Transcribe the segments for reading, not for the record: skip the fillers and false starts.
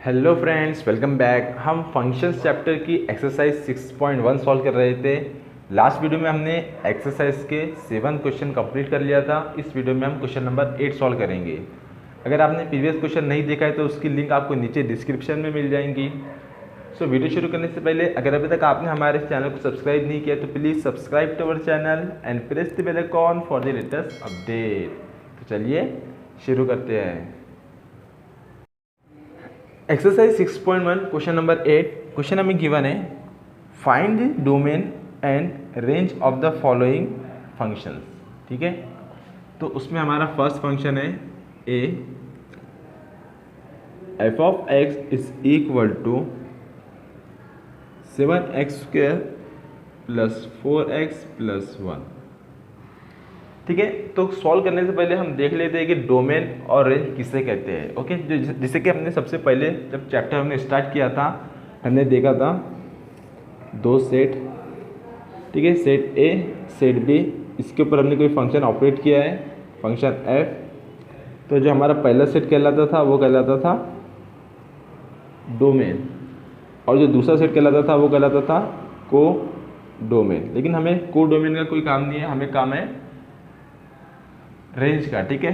Hello friends, welcome back. हम functions chapter की exercise 6.1 solve कर रहे थे। लास्ट वीडियो में हमने एक्सरसाइज के 7 क्वेश्चन कंप्लीट कर लिया था। इस वीडियो में हम क्वेश्चन नंबर 8 सॉल्व करेंगे। अगर आपने प्रीवियस क्वेश्चन नहीं देखा है तो उसकी लिंक आपको नीचे डिस्क्रिप्शन में मिल जाएंगी। सो वीडियो शुरू करने से पहले अगर अभी तक आपने हमारे चैनल को सब्सक्राइब नहीं किया तो please subscribe to our channel and press the bell icon for the latest update. तो चलिए शुरू करते हैं। Exercise 6.1 question number 8। क्वेश्चन हमें गिवन है, find the domain and range of the following functions. ठीक है, तो उसमें हमारा फर्स्ट फंक्शन है A, F of X is equal to 7x² plus 4x plus 1। ठीक है, तो सॉल्व करने से पहले हम देख लेते हैं कि डोमेन और रेंज किसे कहते हैं। ओके, जिससे कि हमने सबसे पहले जब चैप्टर हमने स्टार्ट किया था हमने देखा था दो सेट। ठीक है, सेट ए सेट बी, इसके ऊपर हमने कोई फंक्शन ऑपरेट किया है, फंक्शन एफ। तो जो हमारा पहला सेट कहलाता था वो कहलाता था डोमेन, और जो दूसरा सेट कहलाता था वो कहलाता था को डोमेन। लेकिन हमें को डोमेन का कोई काम नहीं है, हमें काम है रेंज का। ठीक है,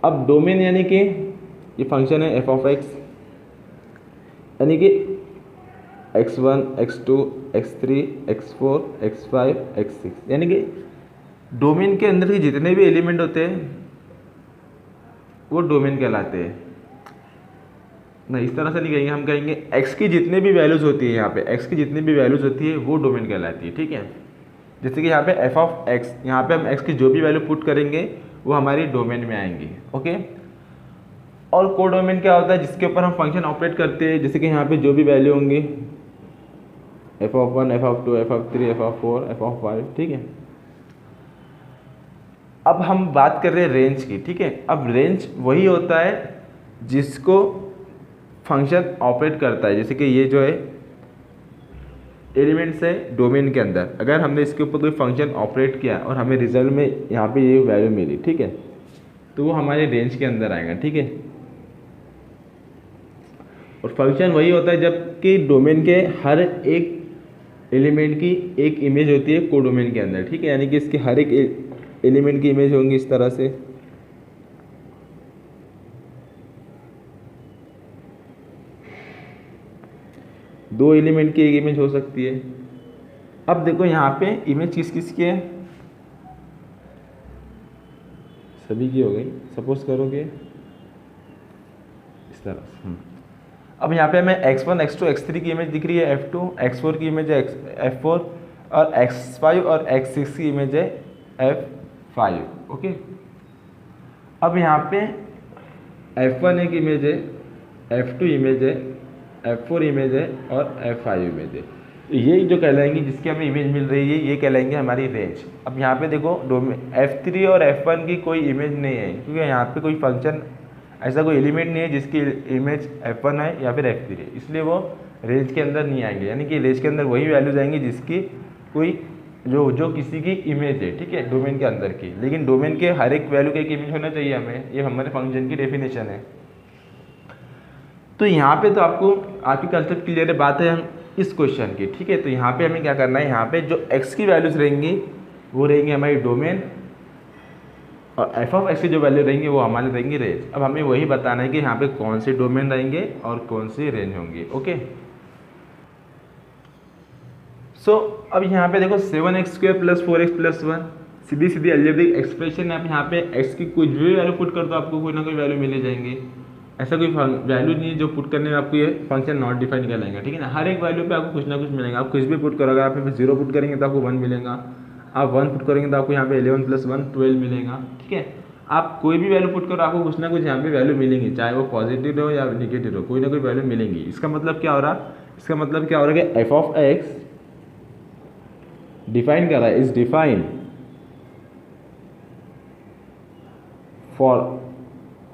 अब डोमेन यानी कि ये फंक्शन है एफ ऑफ एक्स, यानी कि x1 x2 x3 x4 x5 x6, यानी कि डोमेन के अंदर के जितने भी एलिमेंट होते हैं वो डोमेन कहलाते हैं। नहीं, इस तरह से नहीं कहेंगे, हम कहेंगे x की जितने भी वैल्यूज़ होती है, यहाँ पे x की जितनी भी वैल्यूज़ होती है वो डोमेन कहलाती है। ठीक है, जैसे कि यहाँ पे एफ ऑफ एक्स, यहाँ पे हम x की जो भी वैल्यू पुट करेंगे वो हमारी डोमेन में आएंगी। ओके, और को डोमेन क्या होता है, जिसके ऊपर हम फंक्शन ऑपरेट करते हैं, जैसे कि यहाँ पे जो भी वैल्यू होंगी F of 1 F of 2 F of 3 F of 4 F of 5। ठीक है, अब हम बात कर रहे हैं रेंज की। ठीक है, अब रेंज वही होता है जिसको फंक्शन ऑपरेट करता है, जैसे कि ये जो है एलिमेंट्स है डोमेन के अंदर, अगर हमने इसके ऊपर कोई फंक्शन ऑपरेट किया और हमें रिजल्ट में यहाँ पे ये वैल्यू मिली, ठीक है, तो वो हमारे रेंज के अंदर आएगा। ठीक है, और फंक्शन वही होता है जबकि डोमेन के हर एक एलिमेंट की एक इमेज होती है को डोमेन के अंदर। ठीक है, यानी कि इसके हर एक एलिमेंट की इमेज होंगी इस तरह से। दो एलिमेंट की एक इमेज हो सकती है। अब देखो यहाँ पे इमेज किस किस की है, सभी की हो गई, सपोज करोगे इस तरह से। अब यहाँ पे हमें x1 x2 x3 की इमेज दिख रही है, f2 x4 की इमेज है f4, और x5 और x6 की इमेज है f5। ओके, अब यहाँ पे f1 एक इमेज है, f2 इमेज है, f4 इमेज है और f5 इमेज है। ये जो कहलाएंगी, जिसकी हमें इमेज मिल रही है, ये कहलाएंगे हमारी रेंज। अब यहाँ पे देखो f3 और f1 की कोई इमेज नहीं है, क्योंकि यहाँ पे कोई फंक्शन ऐसा कोई एलिमेंट नहीं है जिसकी इमेज f1 है या फिर f3 है, इसलिए वो रेंज के अंदर नहीं आएंगे। यानी कि रेंज के अंदर वही वैल्यूज आएंगी जिसकी कोई जो किसी की इमेज है। ठीक है, डोमेन के अंदर की, लेकिन डोमेन के हर एक वैल्यू का एक इमेज होना चाहिए हमें, ये हमारे फंक्शन की डेफिनेशन है। तो यहाँ पे तो आपकी कंसेप्ट क्लियर है, बात है हम इस क्वेश्चन की। ठीक है, तो यहाँ पे हमें क्या करना है, यहाँ पे जो x की वैल्यूज रहेंगी वो रहेंगी हमारी डोमेन, और एफ ऑफ एक्स की जो वैल्यू रहेंगी वो हमारे रहेंगी रेंज। अब हमें वही बताना है कि यहाँ पे कौन से डोमेन रहेंगे और कौन सी रेंज होंगी। ओके, सो अब यहाँ पे देखो 7x² प्लस 4x प्लस 1 सीधी सीधी अलजेब्रिक एक्सप्रेशन है। आप यहाँ पे x की कुछ भी वैल्यू पुट कर दो, आपको कोई ना कोई वैल्यू मिले जाएंगे। ऐसा कोई वैल्यू नहीं है जो पुट करने में आपको ये फंक्शन नॉट डिफाइन कहलाएगा। ठीक है ना, हर एक वैल्यू पे आपको कुछ ना कुछ मिलेगा। आप कुछ भी पुट करो, अगर आप यहाँ पे 0 पुट करेंगे तो आपको 1 मिलेगा, आप 1 पुट करेंगे तो आपको यहाँ पे 11 + 1 12 मिलेगा। ठीक है, आप कोई भी वैल्यू पुट करो, आपको कुछ ना कुछ यहाँ पे वैल्यू मिलेंगी, चाहे वो पॉजिटिव हो या निगेटिव हो, कोई ना कोई वैल्यू मिलेंगी। इसका मतलब क्या हो रहा है, इसका मतलब क्या हो रहा है कि एफ ऑफ एक्स डिफाइन कर रहा है, is define for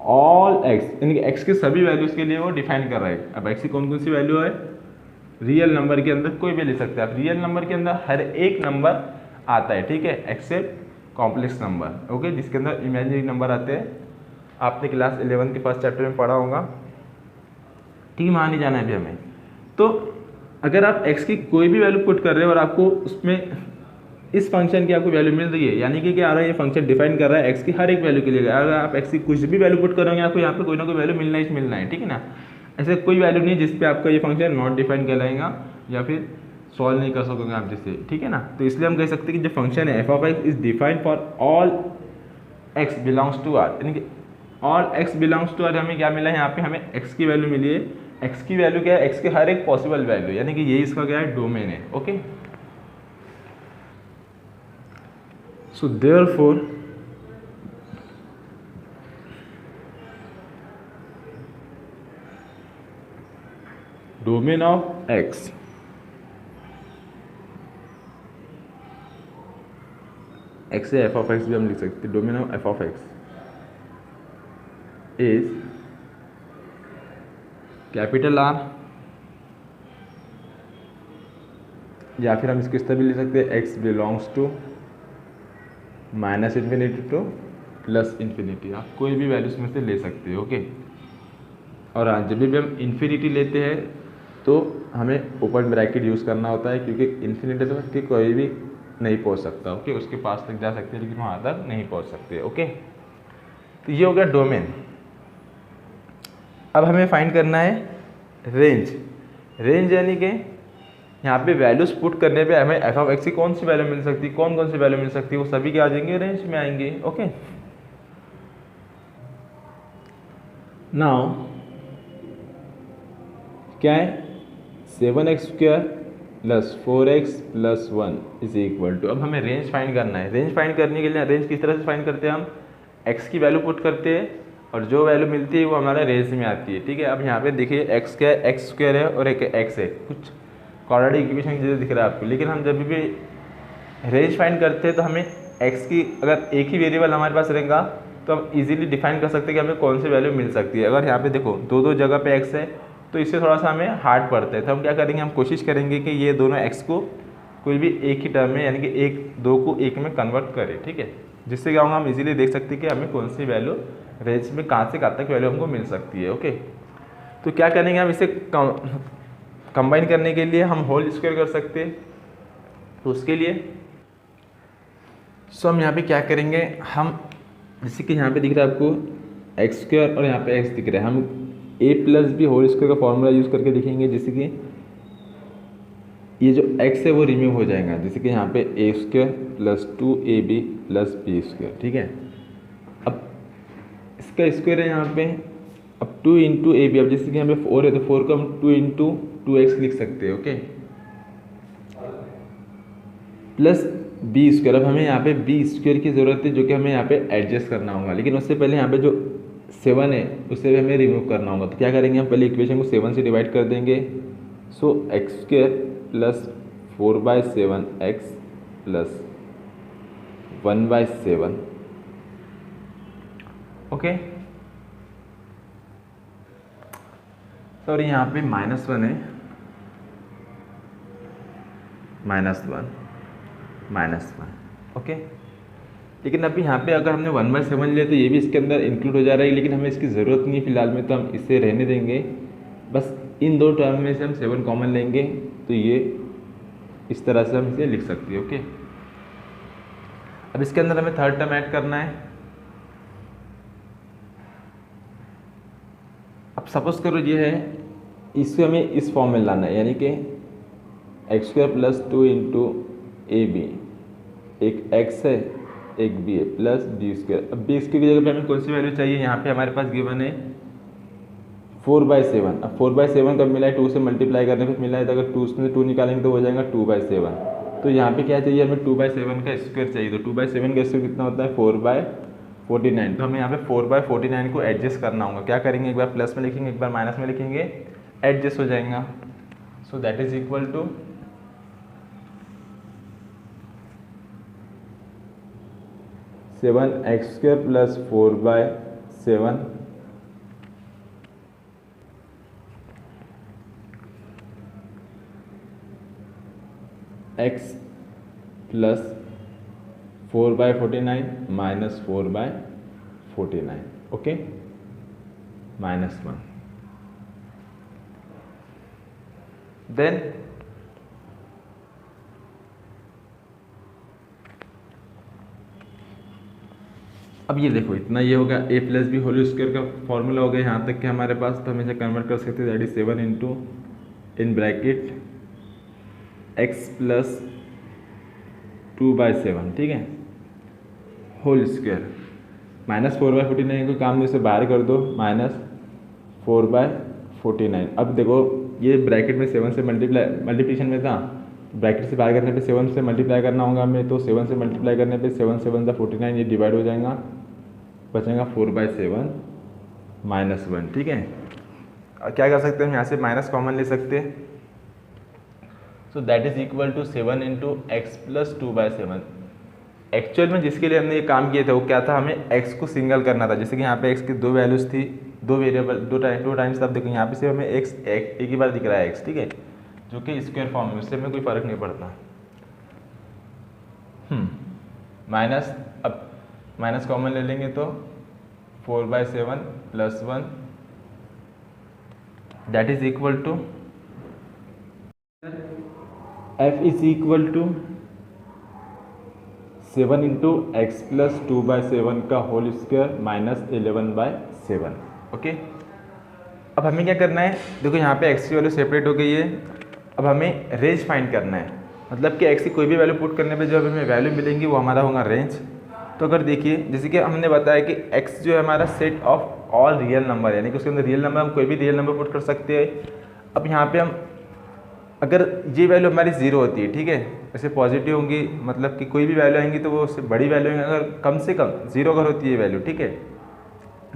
all x, यानी कि x के सभी वैल्यूज के लिए वो डिफाइन कर रहा है। अब x की कौन कौन सी वैल्यू है, रियल नंबर के अंदर कोई भी ले सकते हैं आप, रियल नंबर के अंदर हर एक नंबर आता है। ठीक है, एक्सेप्ट कॉम्प्लेक्स नंबर। ओके, जिसके अंदर इमेजिनरी नंबर आते हैं। आपने क्लास 11 के फर्स्ट चैप्टर में पढ़ा होगा। ठीक है, मान ही जाना है अभी हमें। तो अगर आप x की कोई भी वैल्यू पुट कर रहे हो और आपको उसमें इस फंक्शन की आपको वैल्यू मिल रही है, यानी कि क्या आ रहा है, ये फंक्शन डिफाइन कर रहा है x की हर एक वैल्यू के लिए। अगर आप x की कुछ भी वैल्यू पुट करोगे आपको यहाँ पे कोई ना कोई वैल्यू मिलना ही मिलना है, ठीक है ना। ऐसे कोई वैल्यू नहीं जिस पे आपका ये फंक्शन नॉट डिफाइन कहलाएगा या फिर सॉल्व नहीं कर सकोगे आप जिससे, ठीक है ना। तो इसलिए हम कह सकते हैं कि जो फंक्शन है f of x is defined for all x belongs to r, यानी कि all x belongs to r। हमें क्या मिला है यहाँ पे, हमें x की वैल्यू मिली है। x की वैल्यू क्या है, x के हर एक पॉसिबल वैल्यू, यानी कि ये इसका क्या है, डोमेन है। Okay, so therefore domain of x x से f ऑफ x भी हम लिख सकते हैं। Domain of f of x is capital R, या फिर हम इसको इस तरह भी लिख सकते हैं x belongs to minus infinity to plus infinity. आप कोई भी वैल्यू इसमें से ले सकते हो। ओके, और हाँ, जब भी हम इन्फिनिटी लेते हैं तो हमें ओपन ब्रैकेट यूज़ करना होता है, क्योंकि इन्फिनिटी तक कोई भी नहीं पहुंच सकता। ओके, उसके पास तक जा सकते हैं लेकिन वहाँ तक नहीं पहुंच सकते। ओके, तो ये हो गया डोमेन। अब हमें फाइंड करना है रेंज। रेंज यानी कि यहाँ पे वैल्यूज पुट करने पे हमें एफ ऑफ एक्स की कौन सी वैल्यू मिल सकती है, कौन कौन सी वैल्यू मिल सकती है, वो सभी क्या आ जाएंगे, रेंज में आएंगे। ओके, नाउ क्या है, 7x² plus 4x plus 1 is equal to, अब हमें रेंज फाइंड करना है। रेंज फाइंड करने के लिए रेंज किस तरह से फाइंड करते हैं, हम x की वैल्यू पुट करते हैं और जो वैल्यू मिलती है वो हमारा रेंज में आती है। ठीक है, अब यहाँ पे देखिए x क्या है, x² है और एक x है, कुछ क्वाड्रेटिक इक्वेशन की जैसे दिख रहा है आपको। लेकिन हम जब भी रेंज फाइंड करते हैं तो हमें x की अगर एक ही वेरिएबल हमारे पास रहेगा तो हम इजीली डिफाइन कर सकते हैं कि हमें कौन सी वैल्यू मिल सकती है। अगर यहाँ पे देखो दो जगह पे x है तो इससे थोड़ा सा हमें हार्ड पड़ता है, तो हम क्या करेंगे, हम कोशिश करेंगे कि ये दोनों x को कोई भी एक ही टर्म में, यानी कि एक दो को एक में कन्वर्ट करें। ठीक है, जिससे क्या होगा, हम इजीली देख सकते हैं कि हमें कौन सी वैल्यू रेंज में कहाँ से कहाँ तक वैल्यू हमको मिल सकती है। ओके, तो क्या करेंगे, हम इसे कंबाइन करने के लिए हम होल स्क्वायर कर सकते हैं। तो उसके लिए हम यहाँ पे क्या करेंगे, हम जैसे कि यहाँ पे दिख रहा है आपको x² और यहाँ पे x दिख रहा है, हम a plus B whole square का फॉर्मूला यूज़ करके लिखेंगे, जैसे कि ये जो x है वो रिमूव हो जाएगा, जैसे कि यहाँ पे a² plus 2ab plus b²। ठीक है, अब इसका स्क्वायर है यहाँ पे, अब 2 इंटू ए बी, अब जैसे कि यहाँ पे 4 है तो 4 को हम 2 इंटू 2x लिख सकते हैं। Okay, plus b²। अब हमें यहाँ पे b² की ज़रूरत है, जो कि हमें यहाँ पे एडजस्ट करना होगा, लेकिन उससे पहले यहाँ पे जो 7 है उससे भी हमें रिमूव करना होगा। तो क्या करेंगे, हम पहले इक्वेशन को 7 से डिवाइड कर देंगे। सो x² plus 4/7x plus 1/7। Okay, sorry यहाँ पे -1 है, -1। ओके, लेकिन अभी यहाँ पे अगर हमने 1/7 लिया तो ये भी इसके अंदर इंक्लूड हो जा रहा है, लेकिन हमें इसकी ज़रूरत नहीं फिलहाल में, तो हम इसे रहने देंगे। बस इन दो टर्म में से हम 7 कॉमन लेंगे, तो ये इस तरह से हम इसे लिख सकते हैं। ओके, अब इसके अंदर हमें थर्ड टर्म ऐड करना है। अब सपोज करो ये है, इसको हमें इस फॉर्म में लाना है, यानी कि x² plus 2 into A B, एक x है एक b है, प्लस b²। अब b² की जगह पे हमें कौन सी वैल्यू चाहिए, यहाँ पे हमारे पास गिवन है 4/7। अब 4/7 कब मिला है, 2 से मल्टीप्लाई करने पर मिला है, तो अगर 2 से 2 निकालेंगे तो हो जाएगा 2/7। तो यहाँ पे क्या चाहिए, हमें 2/7 का स्क्वायर चाहिए। तो 2/7 का स्क्वायर कितना होता है, 4/49। तो हमें यहाँ पे 4/49 को एडजस्ट करना होगा। क्या करेंगे, एक बार प्लस में लिखेंगे, एक बार माइनस में लिखेंगे, एडजस्ट हो जाएगा। So that is equal to 7x² plus 4/7 x plus 4/49 minus 4/49। Okay, -1। Then अब ये देखो इतना ये होगा A plus B whole square का फॉर्मूला हो गया यहाँ तक कि हमारे पास, तो हम इसे कन्वर्ट कर सकते हैं that is 7 into in bracket x plus 2/7, ठीक है, होल स्क्वायर -4/49 को काम में से बाहर कर दो, -4/49। अब देखो ये ब्रैकेट में 7 से मल्टीप्लिकेशन में था, ब्रैकेट से बाहर करने पे 7 से मल्टीप्लाई करना होगा हमें, तो 7 से मल्टीप्लाई करने पे 7 7 49, ये डिवाइड हो जाएगा, बचेगा 4/7 -1, ठीक है। क्या कर सकते हैं हम यहाँ से माइनस कॉमन ले सकते हैं, so that is equal to 7 into X plus 2/7। Actual में जिसके लिए हमने ये काम किया था वो क्या था, हमें x को सिंगल करना था, जैसे कि यहाँ पे x की दो वैल्यूज थी, दो वेरिएबल, दो टाइम्स। अब देखो यहाँ पे सिर्फ हमें x एक ही बार दिख रहा है x, ठीक है, जो कि स्क्वायर फॉर्म में, उससे हमें कोई फर्क नहीं पड़ता। माइनस, अब माइनस कॉमन ले लेंगे तो 4/7 + 1 that is equal to f is equal to 7 into X plus 2/7 का होल स्क्वायर -11/7, ओके। अब हमें क्या करना है, देखो यहाँ पे x की वैल्यू सेपरेट हो गई है, अब हमें रेंज फाइंड करना है, मतलब कि x की कोई भी वैल्यू पुट करने पे जो हमें वैल्यू मिलेंगी वो हमारा होगा रेंज। तो अगर देखिए जैसे कि हमने बताया कि x जो है हमारा set of all real number, यानी कि उसके अंदर रियल नंबर, हम कोई भी रियल नंबर पुट कर सकते हैं। अब यहाँ पे हम अगर ये वैल्यू हमारी 0 होती है, ठीक है, वैसे पॉजिटिव होंगी, मतलब कि कोई भी वैल्यू आएंगी तो वो उससे बड़ी वैल्यू आएंगी, अगर कम से कम 0 अगर होती है वैल्यू, ठीक है।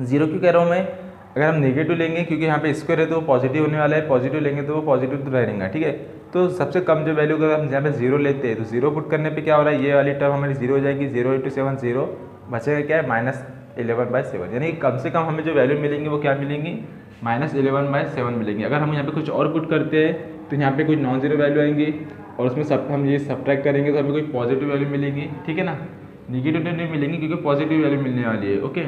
0 क्यों कह रहा हूँ मैं, अगर हम नेगेटिव लेंगे क्योंकि यहाँ पे स्क्वायर है तो वो पॉजिटिव होने वाला है, पॉजिटिव लेंगे तो वो पॉजिटिव तो रहेगा, ठीक है। तो सबसे कम जो वैल्यू अगर हम यहाँ पे 0 लेते हैं तो 0 पुट करने पे क्या हो रहा है, ये वाली टर्म हमारी 0 हो जाएगी, 0 × 7 0, बचेगा क्या है -11/7, यानी कम से कम हमें जो वैल्यू मिलेंगी वो क्या मिलेंगी, -11/7 मिलेंगी। अगर हम यहाँ पे कुछ और पुट करते हैं तो यहाँ पे कुछ नॉन जीरो वैल्यू आएंगी और उसमें सब हम ये सब्ट्रैक्ट करेंगे तो हमें कोई पॉजिटिव वैल्यू मिलेगी, ठीक है ना, निगेटिव नहीं मिलेंगी क्योंकि पॉजिटिव वैल्यू मिलने वाली है, ओके।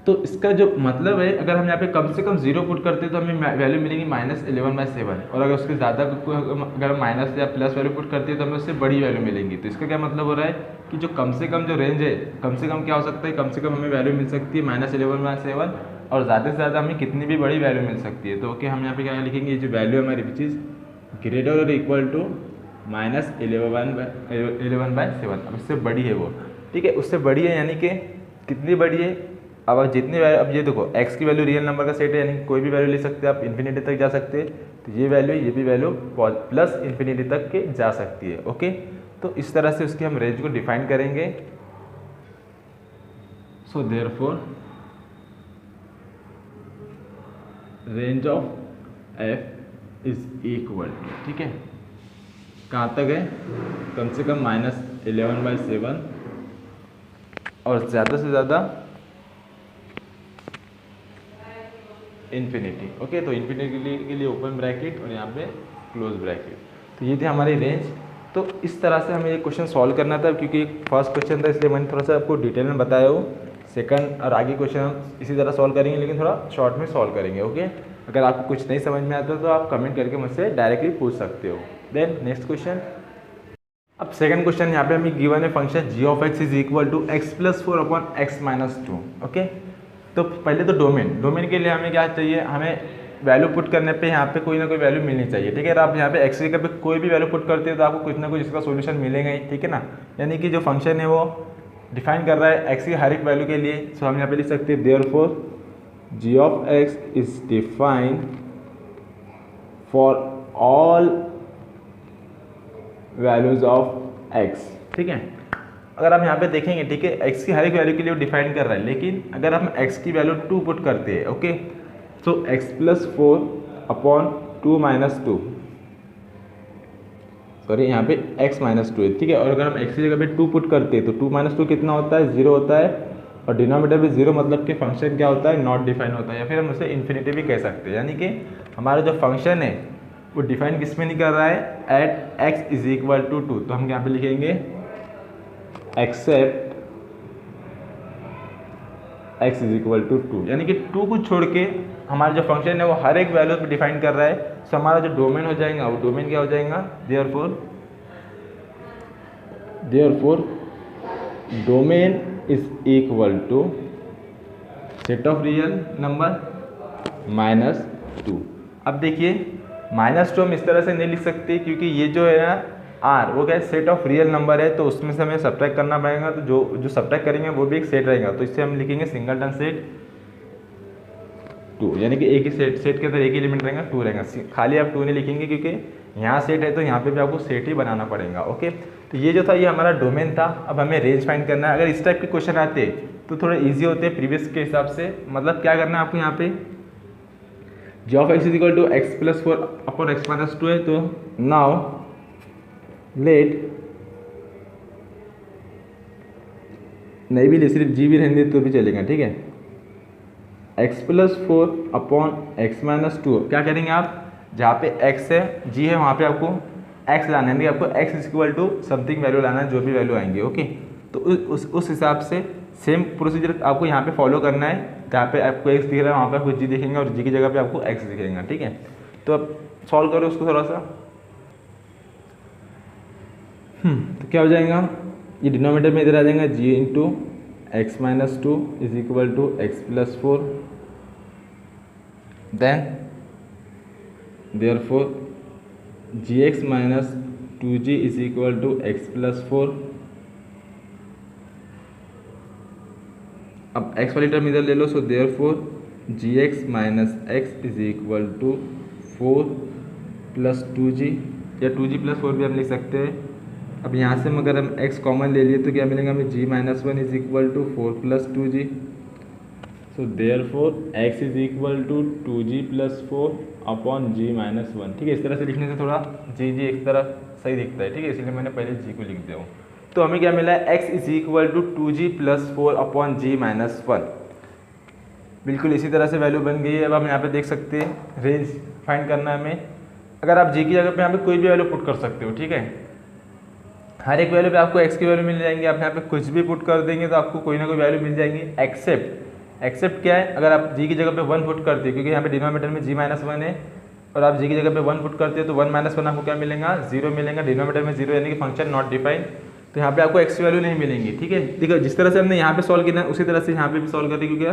तो इसका जो मतलब है, अगर हम यहाँ पे कम से कम 0 पुट करते हैं तो हमें वैल्यू मिलेगी -11/7, और अगर उसके ज़्यादा अगर हम माइनस या प्लस वैल्यू पुट करते हैं तो हमें उससे बड़ी वैल्यू मिलेंगी। तो इसका क्या मतलब हो रहा है कि जो कम से कम जो रेंज है, कम से कम क्या हो सकता है, कम से कम हमें वैल्यू मिल सकती है -11/7, और ज़्यादा से ज़्यादा हमें कितनी भी बड़ी वैल्यू मिल सकती है। तो ओके, हम यहाँ पे क्या लिखेंगे, जो वैल्यू हमारी विच इज़ ग्रेटर और इक्वल टू -11/7, अब इससे बड़ी है वो, ठीक है, उससे बड़ी है, यानी कि कितनी बड़ी है, अब जितनी वैल्यू, अब ये देखो x की वैल्यू रियल नंबर का सेट है, यानी कोई भी वैल्यू ले सकते हैं आप, इन्फिनिटी तक जा सकते हैं, तो ये वैल्यू, ये भी वैल्यू प्लस इन्फिनिटी तक के जा सकती है, ओके। तो इस तरह से उसकी हम रेंज को डिफाइन करेंगे। So therefore range of f is equal to, ठीक है, कहाँ तक है, कम से कम -11/7 और ज़्यादा से ज़्यादा इन्फिनिटी, ओके। तो इन्फिनिटी के लिए ओपन ब्रैकेट और यहाँ पे क्लोज ब्रैकेट। तो ये थी हमारी रेंज। तो इस तरह से हमें ये क्वेश्चन सॉल्व करना था, क्योंकि फर्स्ट क्वेश्चन था इसलिए मैंने थोड़ा सा आपको डिटेल में बताया हो। सेकंड और आगे क्वेश्चन हम इसी तरह सॉल्व करेंगे, लेकिन थोड़ा शॉर्ट में सॉल्व करेंगे, ओके। अगर आपको कुछ नहीं समझ में आता तो आप कमेंट करके मुझसे डायरेक्टली पूछ सकते हो। Then next question. अब सेकंड क्वेश्चन यहाँ पे हमें गिवन है function g of x is equal to x + 4/x - 2, okay. तो पहले तो डोमेन के लिए हमें क्या चाहिए, हमें वैल्यू पुट करने पे यहाँ पे कोई ना कोई वैल्यू मिलनी चाहिए, ठीक है। अगर आप यहाँ पे x की जगह पे कोई भी वैल्यू पुट करते हो तो आपको कुछ ना कुछ इसका सॉल्यूशन मिलेगा ही, ठीक है ना। यानी कि जो फंक्शन है वो डिफाइन कर रहा है x की हर एक वैल्यू के लिए। सो हम यहाँ पे लिख सकते हैं therefore g of x is defined for all values of x, ठीक है। अगर हम यहाँ पे देखेंगे, ठीक है, x की हर एक वैल्यू के लिए डिफाइन कर रहा है, लेकिन अगर हम x की वैल्यू 2 पुट करते हैं, ओके, तो x + 4/2 - 2, सॉरी यहाँ पे x - 2 है, ठीक है। और अगर हम x की जगह पे 2 पुट करते हैं तो 2 - 2 कितना होता है, 0 होता है, और डिनोमिनेटर में 0 मतलब कि फंक्शन क्या होता है, नॉट डिफाइन होता है, या फिर हम उसे इन्फिनिटी भी कह सकते हैं। यानी कि हमारा जो फंक्शन है वो डिफाइन किस में नहीं कर रहा है, at x is equal to 2। तो हम यहाँ पे लिखेंगे except x is equal to 2, यानी कि 2 को छोड़ के हमारा जो फंक्शन है वो हर एक वैल्यू पे डिफाइन कर रहा है। सो हमारा जो डोमेन हो जाएगा वो डोमेन क्या हो जाएगा, therefore domain is equal to set of real number -2। अब देखिए -2 हम इस तरह से नहीं लिख सकते क्योंकि ये जो है ना r वो क्या है, सेट ऑफ रियल नंबर है, तो उसमें से हमें सब्ट्रैक्ट करना पड़ेगा, तो जो सब्ट्रैक्ट करेंगे वो भी एक सेट रहेगा, तो इससे हम लिखेंगे सिंगलटन सेट 2, यानी कि एक ही सेट के अंदर एक ही एलिमेंट रहेगा 2 रहेगा। खाली आप 2 नहीं लिखेंगे क्योंकि यहाँ सेट है तो यहाँ पे भी आपको सेट ही बनाना पड़ेगा। ओके, तो ये जो था ये हमारा डोमेन था। अब हमें रेंज फाइंड करना है। अगर इस टाइप के क्वेश्चन आते तो थोड़े ईजी होते प्रीवियस के हिसाब से। मतलब क्या करना है आपको, यहाँ पे g of x is equal to X plus 4 upon X minus 2 है, तो नाउ लेट नहीं भी ले, सिर्फ g भी रहने दे तो भी चलेगा, ठीक है। x plus 4 upon X minus 2 क्या करेंगे आप, जहाँ पे x है g है वहाँ पे आपको x लाना है, आपको x is equal to something value लाना है, जो भी वैल्यू आएंगे। ओके, तो उस हिसाब से सेम प्रोसीजर आपको यहाँ पे फॉलो करना है। जहाँ पे आपको x दिख रहा है वहाँ पे आपको g दिखेंगे और g की जगह पे आपको x दिखेगा, ठीक है। तो अब सॉल्व करो उसको थोड़ा सा। तो क्या हो जाएगा, ये डिनोमिनेटर में इधर आ जाएगा g into X minus 2 is equal to X plus 4, then therefore gx minus 2g is equal to X plus 4। अब x वाली टर्म इधर ले लो, so therefore gx minus x is equal to 4 plus 2g, या 2g plus 4 भी हम लिख सकते हैं। अब यहाँ से अगर हम x कॉमन ले लिए तो क्या मिलेगा हमें, g minus 1 is equal to 4 plus 2g। So therefore x is equal to 2g plus 4 upon g minus 1, ठीक है। इस तरह से लिखने से थोड़ा g एक तरह सही दिखता है, ठीक है, इसलिए मैंने पहले g को लिख दिया हूँ। तो हमें क्या मिला है, x is equal to 2g plus 4 upon g minus 1। बिल्कुल इसी तरह से वैल्यू बन गई है। अब हम यहाँ पे देख सकते हैं रेंज फाइंड करना है हमें। अगर आप g की जगह पे यहाँ पे कोई भी वैल्यू पुट कर सकते हो, ठीक है। हर एक वैल्यू पे आपको x की वैल्यू मिल जाएंगी। आप यहाँ पे कुछ भी पुट कर देंगे तो आपको कोई ना कोई वैल्यू मिल जाएंगी। एक्सेप्ट क्या है, अगर आप g की जगह पे 1 पुट करते हो, क्योंकि यहाँ पे डिनोमिनेटर में g माइनस 1 है, और आप g की जगह पे 1 पुट करते हो तो 1 माइनस 1 आपको क्या मिलेगा, 0 मिलेगा। डिनोमिनेटर में 0 यानी कि फंक्शन नॉट डिफाइंड, तो यहाँ पे आपको x की वैल्यू नहीं मिलेंगी, ठीक है। देखो जिस तरह से हमने यहाँ पे सॉल्व किया उसी तरह से यहाँ पे भी सॉल्व करें, क्योंकि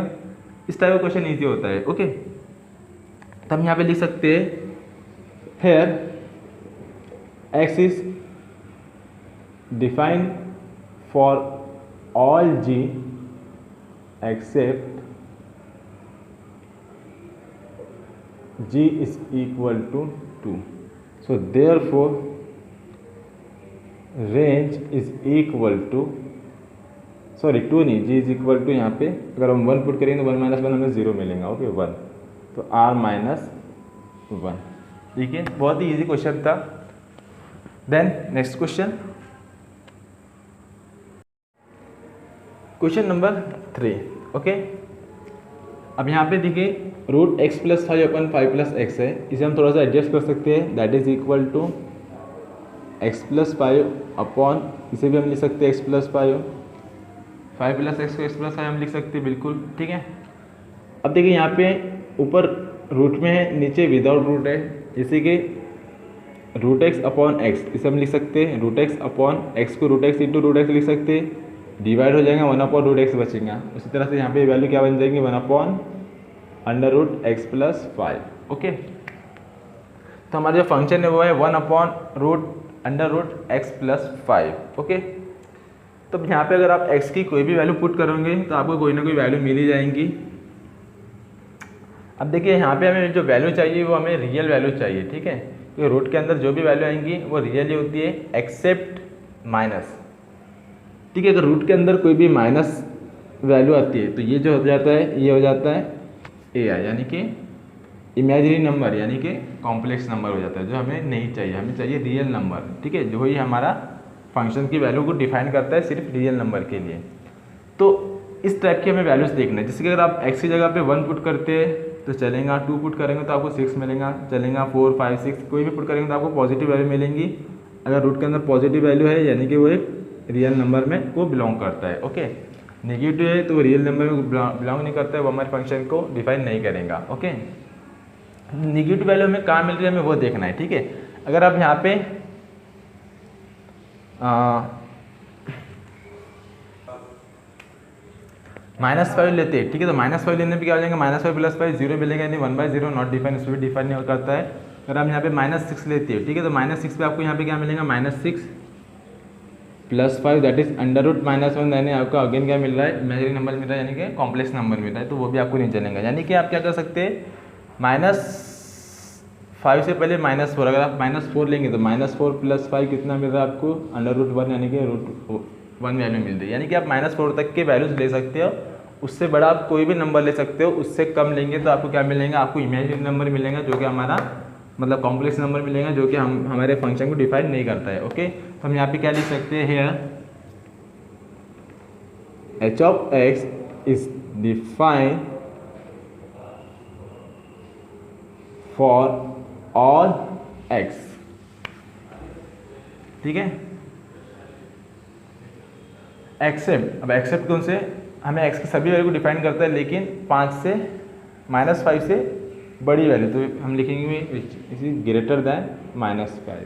इस टाइप का क्वेश्चन ईजी होता है। ओके, तो हम यहाँ पे लिख सकते हैं here x is defined for all g except g is equal to 2. So therefore range is equal to, sorry 2 नहीं, g is equal to, यहाँ पे अगर हम 1 पुट करेंगे तो 1 माइनस 1 हमें 0 मिलेगा। ओके 1, तो r माइनस 1, ठीक है। बहुत ही इजी क्वेश्चन था। Then next question number 3। Okay, अब यहाँ पे देखिए root X plus 5 upon 5 plus X है, इसे हम थोड़ा सा एडजस्ट कर सकते हैं। That is equal to X plus 5 upon, इसे भी हम लिख सकते हैं एक्स प्लस 5 प्लस एक्स को एक्स प्लस 5 हम लिख सकते हैं, बिल्कुल ठीक है। अब देखिए यहाँ पे ऊपर रूट में है, नीचे विदाउट रूट है, जैसे कि रूट एक्स अपॉन एक्स, इसे हम लिख सकते हैं रूट एक्स अपॉन एक्स को root X into root X लिख सकते हैं, डिवाइड हो जाएगा 1 अपॉन रूट एक्स बचेगा। उसी तरह से यहाँ पे वैल्यू क्या बन जाएंगी, 1 upon under root X plus 5। Okay, तो हमारा जो फंक्शन है वो है 1 upon root under root X plus 5। Okay, तो यहाँ पे अगर आप x की कोई भी वैल्यू पुट करोगे तो आपको कोई ना कोई वैल्यू मिल ही जाएंगी। अब देखिए यहाँ पे हमें जो वैल्यू चाहिए वो हमें रियल वैल्यू चाहिए, ठीक है। तो रूट के अंदर जो भी वैल्यू आएंगी वो रियल ही होती है, एक्सेप्ट माइनस, ठीक है। अगर रूट के अंदर कोई भी माइनस वैल्यू आती है तो ये जो हो जाता है, ये हो जाता है ए आई, यानी कि इमेजिनरी नंबर, यानी कि कॉम्प्लेक्स नंबर हो जाता है, जो हमें नहीं चाहिए। हमें चाहिए रियल नंबर, ठीक है, जो ही हमारा फंक्शन की वैल्यू को डिफाइन करता है सिर्फ रियल नंबर के लिए। तो इस टाइप की हमें वैल्यूज़ देखना है। जैसे कि अगर आप x की जगह पे 1 पुट करते हैं तो चलेगा, 2 पुट करेंगे तो आपको 6 मिलेगा, चलेगा 4 5 6 कोई भी पुट करेंगे तो आपको पॉजिटिव वैल्यू मिलेंगी। अगर रूट के अंदर पॉजिटिव वैल्यू है यानी कि वो एक रियल नंबर में को बिलोंग करता है। ओके, नेगेटिव है तो वो रियल नंबर में बिलोंग नहीं करता है, वो हमारे फंक्शन को डिफाइन नहीं करेगा। ओके, नेगेटिव वैल्यू हमें कहाँ मिल रही है हमें वो देखना है। ठीक है, अगर आप यहाँ पे -5 लेते हैं, ठीक है, तो -5 लेने पे क्या हो जाएगा, -5 + 5 0 मिलेगा, यानी 1/0 नॉट डिफाइन, इसमें भी डिफाइन नहीं करता है। अगर आप यहाँ पे -6 लेते हैं, ठीक है, तो -6 पे आपको यहाँ पे क्या मिलेगा, -6 + 5 दैट इज √-1, यानी आपको अगेन क्या मिल रहा है, इमेजिनरी नंबर मिल रहा है, यानी कि कॉम्प्लेक्स नंबर मिल रहा है, तो वो भी आपको नहीं चलेगा। यानी कि आप क्या कर सकते हैं, -5 से पहले -4, अगर आप -4 लेंगे तो -4 + 5 कितना मिल रहा है आपको, √1, यानी कि √1 वैल्यू मिल रही है। यानी कि आप -4 तक के वैल्यूज ले सकते हो, उससे बड़ा आप कोई भी नंबर ले सकते हो, उससे कम लेंगे तो आपको क्या मिलेगा, आपको इमेजिनरी नंबर मिलेगा, जो कि हमारा मतलब कॉम्प्लेक्स नंबर मिलेगा, जो कि हम हमारे फंक्शन को डिफाइन नहीं करता है। ओके, तो हम यहाँ पे क्या लिख सकते हैं, here h of x is defined for all x। ठीक है, एक्सेप्ट, अब एक्सेप्ट कौन से, हमें x के सभी वैल्यू को डिफाइन करता है, लेकिन 5 से -5 से बड़ी वैल्यू, तो हम लिखेंगे इज ग्रेटर दैन -5,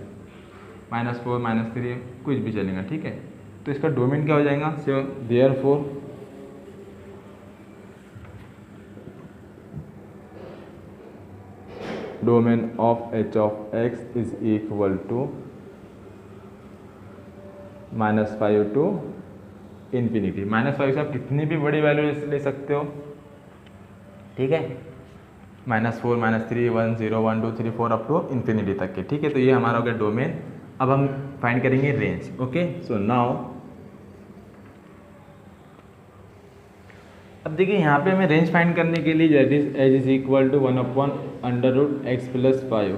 -4 -3 कुछ भी चलेगा। ठीक है, तो इसका डोमेन क्या हो जाएगा, so therefore domain of h of x is equal to -5 to infinity. -5 से आप कितनी भी बड़ी वैल्यू ले सकते हो। ठीक है, -4 -3 1 0 1 2 3 4 अप टू इन्फिनिटी तक के। ठीक है, तो ये हमारा हो गया डोमेन। अब हम फाइंड करेंगे रेंज। ओके, सो नाउ अब देखिए यहाँ पे हमें रेंज फाइंड करने के लिए that is H is equal to 1/√x + 5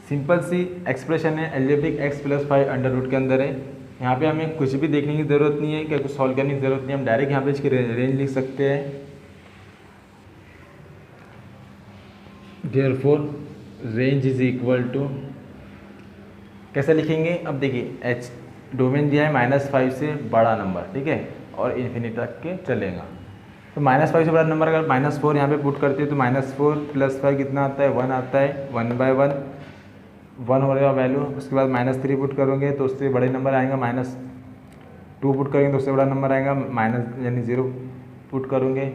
simple सी एक्सप्रेशन है, एल्जेब्रिक x + 5 अंडर रूट के अंदर है। यहाँ पे हमें कुछ भी देखने की ज़रूरत नहीं है, क्या कुछ सॉल्व करने की ज़रूरत नहीं है, हम डायरेक्ट यहाँ पे इसकी रेंज लिख सकते हैं। Therefore range is equal to, कैसे लिखेंगे, अब देखिए h डोमेन दिया है -5 से बड़ा नंबर, ठीक है, और इन्फिनिटी तक के चलेगा। तो -5 से बड़ा नंबर अगर -4 यहाँ पे पुट करते हैं तो -4 + 5 कितना आता है, 1 आता है, 1/1 1 हो रहेगा वैल्यू। उसके बाद -3 पुट करोगे तो उससे बड़े नंबर आएगा, -2 पुट करेंगे तो उससे बड़ा नंबर आएगा, यानी 0 पुट करोगे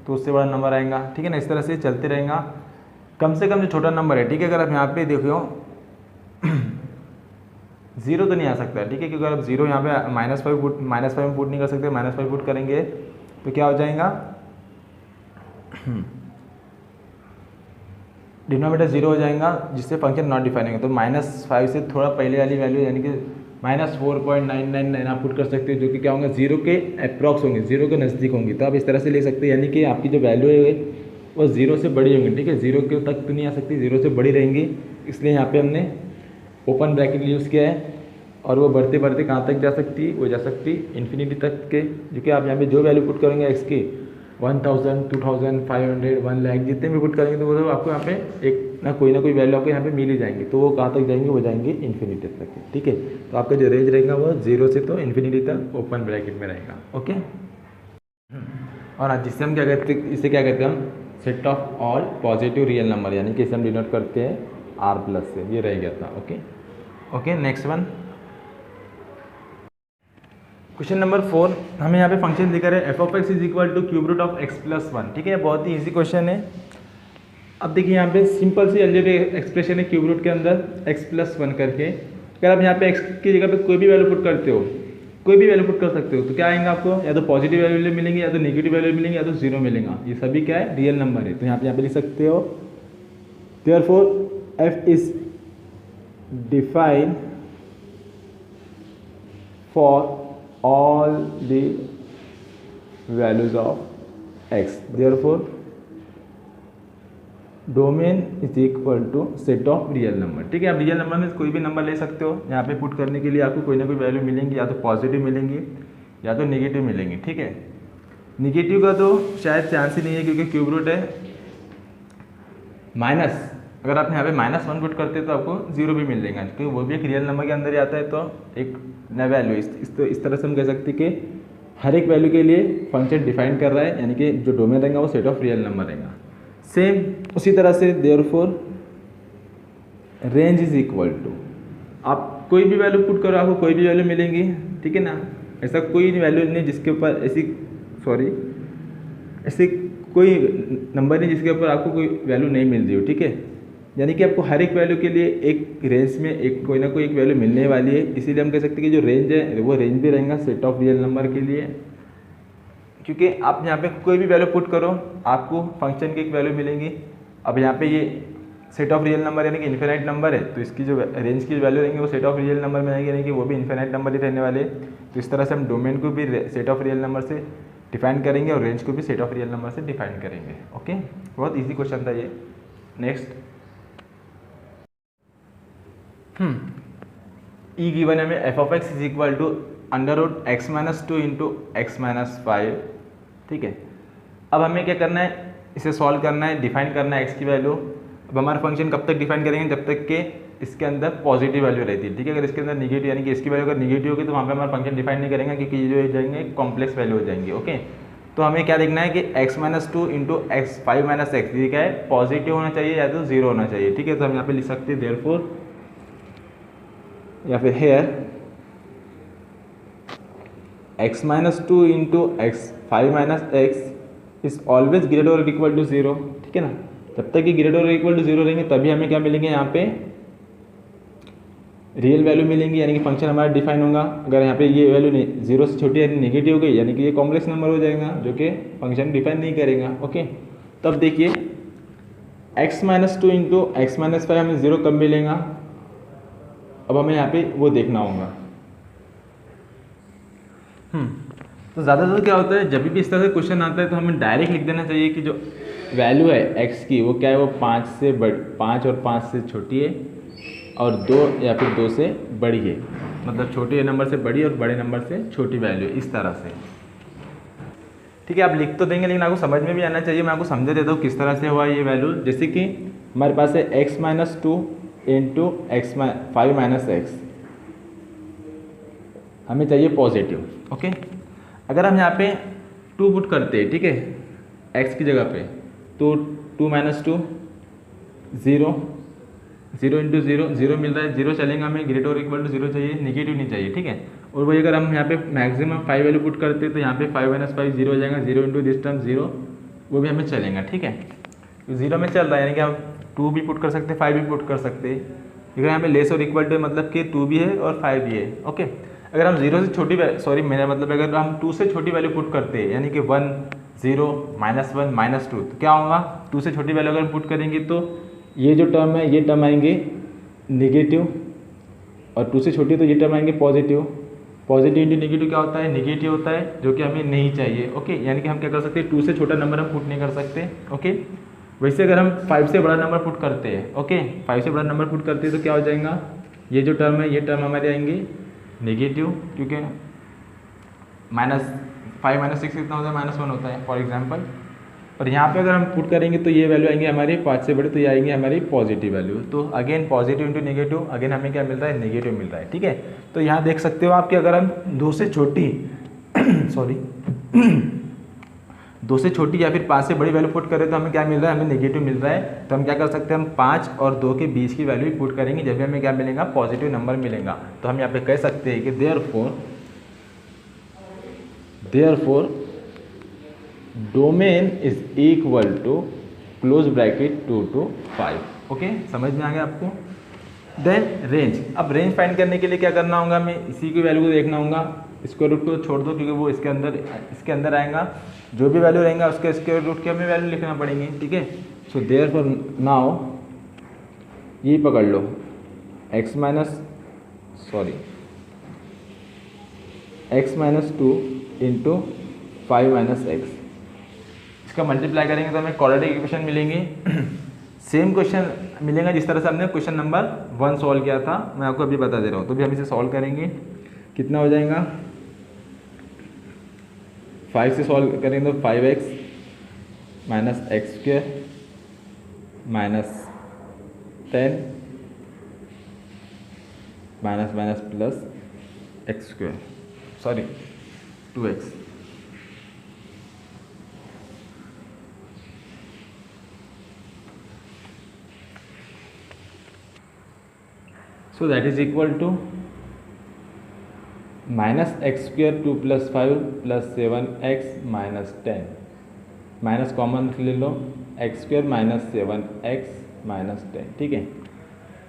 तो उससे बड़ा नंबर आएगा। ठीक है ना, इस तरह से चलते रहेगा। कम से कम जो छोटा नंबर है, ठीक है, अगर आप यहाँ पे देखो 0 तो नहीं आ सकता, ठीक है, क्योंकि अगर आप 0 यहाँ पे -5 में पुट नहीं कर सकते, -5 पुट करेंगे तो क्या हो जाएगा, डिनोमिनेटर 0 हो जाएगा, जिससे फंक्शन नॉट डिफाइन होगा। तो -5 से थोड़ा पहले वाली वैल्यू यानी कि -4.999 आप पुट कर सकते हो, जो कि क्या होंगे, 0 के अप्रॉक्स होंगे, 0 के नज़दीक होंगी। तो आप इस तरह से ले सकते हैं, यानी कि आपकी जो वैल्यू है वो 0 से बड़ी होंगी। ठीक है, 0 के तक तो नहीं आ सकती, 0 से बड़ी रहेंगी, इसलिए यहाँ पे हमने ओपन ब्रैकेट यूज़ किया है। और वो बढ़ते बढ़ते कहाँ तक जा सकती है, वो जा सकती इन्फिनिटी तक के, जो कि आप यहाँ पे जो वैल्यू पुट करेंगे x की 1000 2500 500 1 लाख जितने भी पुट करेंगे तो वो तो आपको यहाँ पे एक ना कोई वैल्यू आपको यहाँ पे मिल ही जाएंगे। तो वो कहाँ तक जाएंगे, वो जाएंगे इन्फिनिटी तक के। ठीक है, तो आपका जो रेंज रहेगा वो 0 से तो इन्फिनिटी तक ओपन ब्रैकेट में रहेगा। ओके, और जिससे हम क्या कहते हैं, इसे क्या कहते हैं हम, set of all positive real number, यानी कि इसे हम डिनोट करते हैं R+ से। ये रह गया था। Okay, next one, question number 4। हमें यहाँ पे फंक्शन दिखा रहा है f of x is equal to cube root of x + 1। ठीक है, बहुत ही इजी क्वेश्चन है। अब देखिए यहाँ पे सिंपल सी अलजेब्रिक एक्सप्रेशन है क्यूब रूट के अंदर x + 1 करके। अगर आप यहाँ पे x की जगह पे कोई भी वैल्यू पुट करते हो, कोई भी वैल्यू पुट कर सकते हो, तो क्या आएगा आपको, या तो पॉजिटिव वैल्यू मिलेंगी, या तो नेगेटिव वैल्यू मिलेंगी, या तो 0 मिलेगा। ये सभी क्या है, रियल नंबर है। तो यहाँ पे लिख सकते हो, therefore f is defined for all the values of x, therefore domain is equal to set of real number। ठीक है, आप रियल नंबर में कोई भी नंबर ले सकते हो, यहाँ पे पुट करने के लिए आपको कोई ना कोई वैल्यू मिलेंगी, या तो पॉजिटिव मिलेंगी या तो नेगेटिव मिलेंगी। ठीक है, नेगेटिव का तो शायद चांस ही नहीं है, क्योंकि क्यूब रूट है। माइनस, अगर आप यहाँ पे -1 पुट करते तो आपको 0 भी मिल जाएगा, क्योंकि वो भी एक रियल नंबर के अंदर ही आता है। तो एक नया वैल्यू इस तरह से हम कह सकते हैं कि हर एक वैल्यू के लिए फंक्शन डिफाइन कर रहा है, यानी कि जो डोमेन रहेगा वो सेट ऑफ रियल नंबर रहेगा। सेम उसी तरह से therefore range is equal to, आप कोई भी वैल्यू पुट करो आपको कोई भी वैल्यू मिलेंगी, ठीक है ना। ऐसा कोई वैल्यू नहीं जिसके ऊपर ऐसे कोई नंबर नहीं जिसके ऊपर आपको कोई वैल्यू नहीं मिल रही हो, ठीक है। यानी कि आपको हर एक वैल्यू के लिए एक रेंज में कोई ना कोई एक वैल्यू मिलने वाली है, इसीलिए हम कह सकते हैं कि जो रेंज है वो रेंज भी रहेगा सेट ऑफ रियल नंबर के लिए, क्योंकि आप यहाँ पे कोई भी वैल्यू पुट करो आपको फंक्शन की एक वैल्यू मिलेंगी। अब यहाँ पे ये सेट ऑफ रियल नंबर यानी कि इन्फिनाइट नंबर है, तो इसकी जो रेंज की वैल्यू रहेंगी वो सेट ऑफ रियल नंबर में आएगी, यानी कि वो भी इन्फिनाइट नंबर ही रहने वाले। तो इस तरह से हम डोमेन को भी सेट ऑफ रियल नंबर से डिफाइन करेंगे और रेंज को भी सेट ऑफ रियल नंबर से डिफाइन करेंगे। ओके, बहुत ईजी क्वेश्चन था ये। नेक्स्ट, ई गिवन हमें F of X is equal to √x-2 into x-5, ठीक है। अब हमें क्या करना है, इसे सॉल्व करना है, डिफाइन करना है एक्स की वैल्यू। अब हमारा फंक्शन कब तक डिफाइन करेंगे, जब तक कि इसके अंदर पॉजिटिव वैल्यू रहती है, ठीक है। अगर इसके अंदर निगेटिव यानी कि इसकी वैल्यू अगर निगेटिव होगी तो वहाँ पे हमारा फंक्शन डिफाइन नहीं करेंगे, क्योंकि ये जो हो जाएंगे कॉम्प्लेक्स वैल्यू हो जाएंगे। ओके, तो हमें क्या देखना है कि x-2 इंटू x5-x, ये क्या है, पॉजिटिव होना चाहिए या तो 0 होना चाहिए, ठीक है। तो हम यहाँ पे लिख सकते हैं देयरफॉर, या फिर here x-2 into x5-x is always greater और इक्वल टू 0, ठीक है ना। जब तक कि ग्रेटर और इक्वल टू 0 रहेंगे तभी हमें क्या मिलेंगे, यहाँ पे रियल वैल्यू मिलेंगी, यानी कि फंक्शन हमारा डिफाइन होगा। अगर यहाँ पे ये वैल्यू 0 से छोटी यानी नेगेटिव हो गई, यानी कि ये कॉम्प्लेक्स नंबर हो जाएगा जो कि फंक्शन डिफाइन नहीं करेगा। ओके, तब देखिए x-2 इंटू x-5 हमें 0 कब मिलेगा, अब हमें यहाँ पे वो देखना होगा। तो ज़्यादातर क्या होता है, जब भी इस तरह से क्वेश्चन आता है तो हमें डायरेक्ट लिख देना चाहिए कि जो वैल्यू है x की वो क्या है, वो 5 और 5 से छोटी है और 2 या फिर 2 से बड़ी है, मतलब छोटे नंबर से बड़ी और बड़े नंबर से छोटी वैल्यू, इस तरह से, ठीक है। आप लिख तो देंगे लेकिन आपको समझ में भी आना चाहिए। मैं आपको समझा देता हूँ किस तरह से हुआ ये वैल्यू। जैसे कि हमारे पास है x-2 इंटू x5-x, हमें चाहिए पॉजिटिव। ओके, अगर हम यहाँ पे 2 पुट करते हैं, ठीक है, x की जगह पे, तो 2 - 2 0, 0 इंटू 0 0 मिल रहा है, 0 चलेगा, हमें ग्रेटर और इक्वल टू 0 चाहिए, निगेटिव नहीं चाहिए, ठीक है। और वही अगर हम यहाँ पे मैक्सिमम 5 वैल्यू पुट करते हैं तो यहाँ पे 5-5 0 हो जाएगा, 0 इंटू दिस टर्म 0, वो भी हमें चलेगा, ठीक है। तो 0 में चल रहा है, यानी कि हम 2 भी पुट कर सकते हैं, 5 भी पुट कर सकते हैं। अगर यहाँ पे लेस और इक्वल टू मतलब कि 2 भी है और 5 भी है। ओके, अगर हम 0 से छोटी मेरा मतलब अगर हम 2 से छोटी वैल्यू पुट करते हैं, यानी कि 1 0 -1 -2, तो क्या होगा, 2 से छोटी वैल्यू अगर पुट करेंगे तो ये जो टर्म है ये टर्म आएंगे निगेटिव, और 2 से छोटी तो ये टर्म आएंगे पॉजिटिव। पॉजिटिव इंटू निगेटिव क्या होता है, निगेटिव होता है, जो कि हमें नहीं चाहिए। ओके, यानी कि हम क्या कर सकते हैं, 2 से छोटा नंबर हम पुट नहीं कर सकते। ओके, वैसे अगर हम 5 से बड़ा नंबर पुट करते हैं, ओके, 5 से बड़ा नंबर पुट करते हैं तो क्या हो जाएगा, ये जो टर्म है ये टर्म हमारे आएंगे नेगेटिव, क्योंकि -5 - 6 कितना होता है, -1 होता है फॉर एग्जांपल। और यहाँ पे अगर हम पुट करेंगे तो ये वैल्यू आएंगे हमारे 5 से बड़े, तो ये आएंगे हमारी पॉजिटिव वैल्यू। तो again positive into negative, again हमें क्या मिल रहा है, नेगेटिव मिल रहा है, ठीक है। तो यहाँ देख सकते हो आप कि अगर हम 2 से छोटी सॉरी 2 से छोटी या फिर 5 से बड़ी वैल्यू पुट करें तो हमें क्या मिल रहा है, हमें नेगेटिव मिल रहा है। तो हम क्या कर सकते हैं, हम 5 और 2 के बीच की वैल्यू पुट करेंगे, जब भी हमें क्या मिलेगा, पॉजिटिव नंबर मिलेगा। तो हम यहाँ पे कह सकते हैं कि therefore domain is equal to close bracket 2 to 5। ओके, समझ में आ गया आपको। देन रेंज, अब रेंज फाइंड करने के लिए क्या करना होगा, हमें इसी की वैल्यू को देखना होगा। स्क्वायर रूट को छोड़ दो क्योंकि वो इसके अंदर आएगा, जो भी वैल्यू रहेगा उसके स्क्वायर रूट के हमें वैल्यू लिखना पड़ेंगे, ठीक है। सो देयरफॉर नाउ ये पकड़ लो x -2 इंटू 5 - x, इसका मल्टीप्लाई करेंगे तो हमें क्वाड्रेटिक इक्वेशन मिलेंगे। सेम क्वेश्चन मिलेगा जिस तरह से हमने क्वेश्चन नंबर 1 सॉल्व किया था, मैं आपको अभी बता दे रहा हूँ। तो भी हम इसे सॉल्व करेंगे, कितना हो जाएगा, 5 से सॉल्व करेंगे तो 5x - x² -10 - plus x², sorry 2x। So that is equal to -x² 2 + 5 + 7x - 10, minus common ले लो, x² - 7x - 10, ठीक है।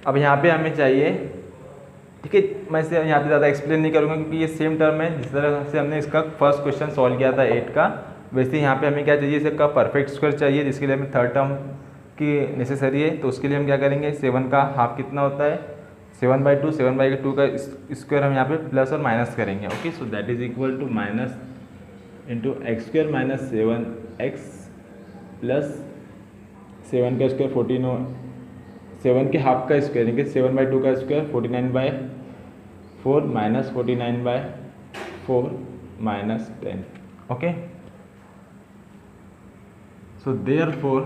अब यहाँ पे हमें चाहिए, ठीक है, मैं इसे यहाँ पे ज़्यादा एक्सप्लेन नहीं करूँगा क्योंकि ये सेम टर्म है जिस तरह से हमने इसका फर्स्ट क्वेश्चन सॉल्व किया था 8 का, वैसे यहाँ पे हमें क्या चाहिए, इसका परफेक्ट स्क्वायर चाहिए, जिसके लिए हमें थर्ड टर्म की नेसेसरी है। तो उसके लिए हम क्या करेंगे, 7 का हाफ कितना होता है 7/2, 7/2 का स्क्वायर हम यहाँ पे प्लस और माइनस करेंगे। Okay, so that is equal to minus into x² - 7x plus 7 का स्क्वायर 14, 7 के हाफ का स्क्वायर यानी कि 7/2 का square 49/4 minus 49/4 minus 10। Okay, so therefore